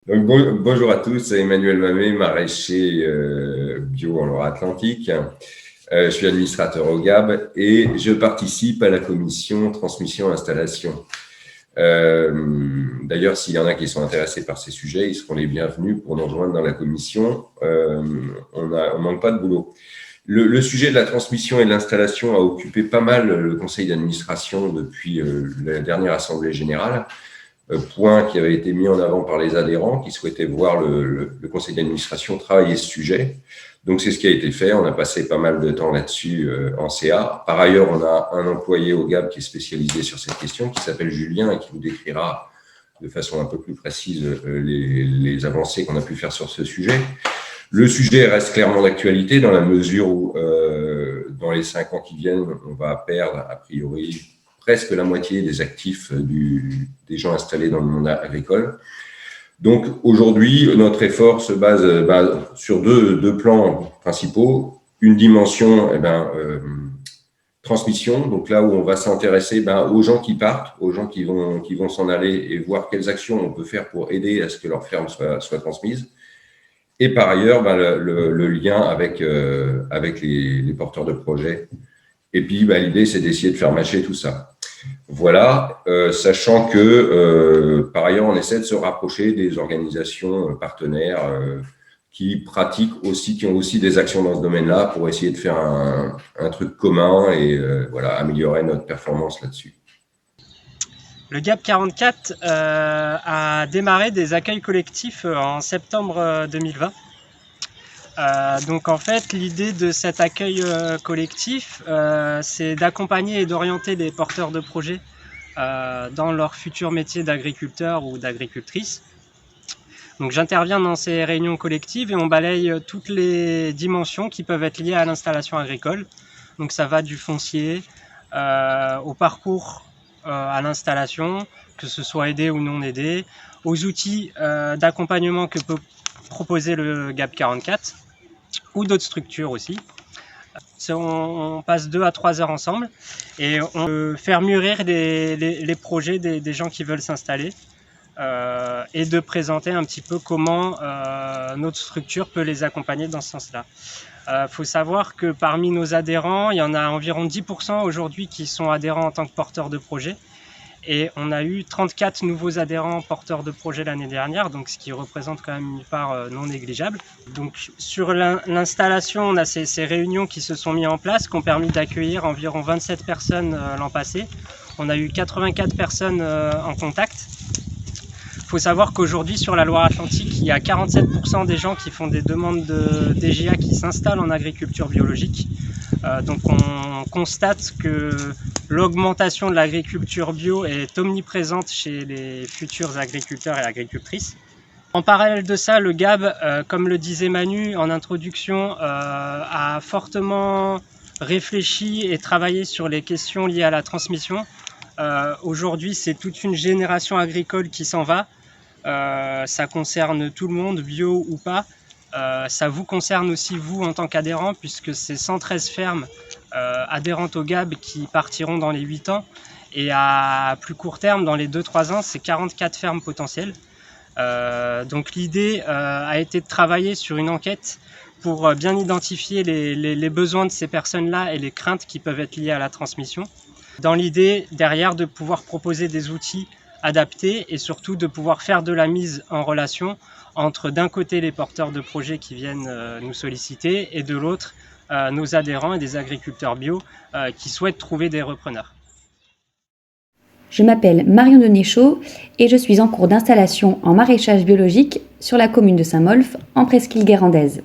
Donc, bonjour à tous, c'est Emmanuel Mamé, maraîcher bio en Loire-Atlantique. Je suis administrateur au GAB et je participe à la commission transmission-installation. D'ailleurs, s'il y en a qui sont intéressés par ces sujets, ils seront les bienvenus pour nous rejoindre dans la commission. On manque pas de boulot. Le sujet de la transmission et de l'installation a occupé pas mal le conseil d'administration depuis la dernière assemblée générale. Point qui avait été mis en avant par les adhérents qui souhaitaient voir le conseil d'administration travailler ce sujet. Donc, c'est ce qui a été fait. On a passé pas mal de temps là-dessus en CA. Par ailleurs, on a un employé au GAB qui est spécialisé sur cette question, qui s'appelle Julien et qui vous décrira de façon un peu plus précise les avancées qu'on a pu faire sur ce sujet. Le sujet reste clairement d'actualité dans la mesure où, dans les 5 ans qui viennent, on va perdre, a priori, presque la moitié des actifs des gens installés dans le monde agricole. Donc, aujourd'hui, notre effort se base sur deux plans principaux. Une dimension, transmission, donc là où on va s'intéresser aux gens qui partent, aux gens qui vont s'en aller et voir quelles actions on peut faire pour aider à ce que leur ferme soit transmise. Et par ailleurs, le lien avec les porteurs de projets. Et puis, l'idée, c'est d'essayer de faire matcher tout ça. Voilà, sachant que, par ailleurs, on essaie de se rapprocher des organisations partenaires qui ont aussi des actions dans ce domaine-là pour essayer de faire un truc commun et améliorer notre performance là-dessus. Le GAB 44 a démarré des accueils collectifs en septembre 2020. Donc en fait, l'idée de cet accueil collectif, c'est d'accompagner et d'orienter les porteurs de projets dans leur futur métier d'agriculteur ou d'agricultrice. Donc j'interviens dans ces réunions collectives et on balaye toutes les dimensions qui peuvent être liées à l'installation agricole. Donc ça va du foncier au parcours à l'installation, que ce soit aidé ou non aidé, aux outils d'accompagnement que peut proposer le GAB 44 ou d'autres structures aussi. On passe 2 à 3 heures ensemble et on peut faire mûrir les projets des gens qui veulent s'installer et de présenter un petit peu comment notre structure peut les accompagner dans ce sens-là. Faut savoir que parmi nos adhérents, il y en a environ 10% aujourd'hui qui sont adhérents en tant que porteurs de projet. Et on a eu 34 nouveaux adhérents porteurs de projet l'année dernière, donc ce qui représente quand même une part non négligeable. Donc sur l'installation, on a ces réunions qui se sont mises en place, qui ont permis d'accueillir environ 27 personnes l'an passé. On a eu 84 personnes en contact. Il faut savoir qu'aujourd'hui sur la Loire-Atlantique, il y a 47% des gens qui font des demandes de DGA qui s'installent en agriculture biologique. Donc on constate que l'augmentation de l'agriculture bio est omniprésente chez les futurs agriculteurs et agricultrices. En parallèle de ça, le GAB, comme le disait Manu en introduction, a fortement réfléchi et travaillé sur les questions liées à la transmission. Aujourd'hui, c'est toute une génération agricole qui s'en va. Ça concerne tout le monde, bio ou pas. Ça vous concerne aussi vous en tant qu'adhérent, puisque c'est 113 fermes adhérentes au GAB qui partiront dans les 8 ans. Et à plus court terme, dans les 2-3 ans, c'est 44 fermes potentielles. Donc l'idée a été de travailler sur une enquête pour bien identifier les besoins de ces personnes-là et les craintes qui peuvent être liées à la transmission. Dans l'idée, derrière, de pouvoir proposer des outils adaptés et surtout de pouvoir faire de la mise en relation entre d'un côté les porteurs de projets qui viennent nous solliciter et de l'autre nos adhérents et des agriculteurs bio qui souhaitent trouver des repreneurs. Je m'appelle Marion Denéchaud et je suis en cours d'installation en maraîchage biologique sur la commune de Saint-Molf en presqu'île guérandaise.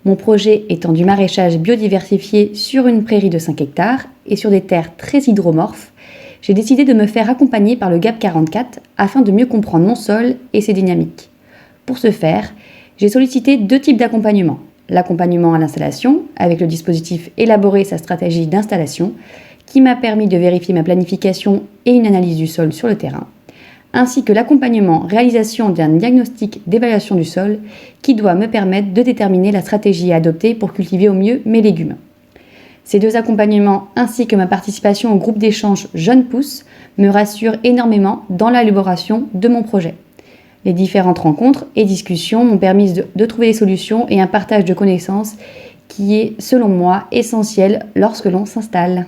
Mon projet étant du maraîchage biodiversifié sur une prairie de 5 hectares et sur des terres très hydromorphes, j'ai décidé de me faire accompagner par le GAB 44 afin de mieux comprendre mon sol et ses dynamiques. Pour ce faire, j'ai sollicité 2 types d'accompagnement. L'accompagnement à l'installation, avec le dispositif Élaborer sa stratégie d'installation, qui m'a permis de vérifier ma planification et une analyse du sol sur le terrain, ainsi que l'accompagnement réalisation d'un diagnostic d'évaluation du sol, qui doit me permettre de déterminer la stratégie à adopter pour cultiver au mieux mes légumes. Ces 2 accompagnements, ainsi que ma participation au groupe d'échange Jeunes Pousses, me rassurent énormément dans l'élaboration de mon projet. Les différentes rencontres et discussions m'ont permis de trouver des solutions et un partage de connaissances qui est, selon moi, essentiel lorsque l'on s'installe.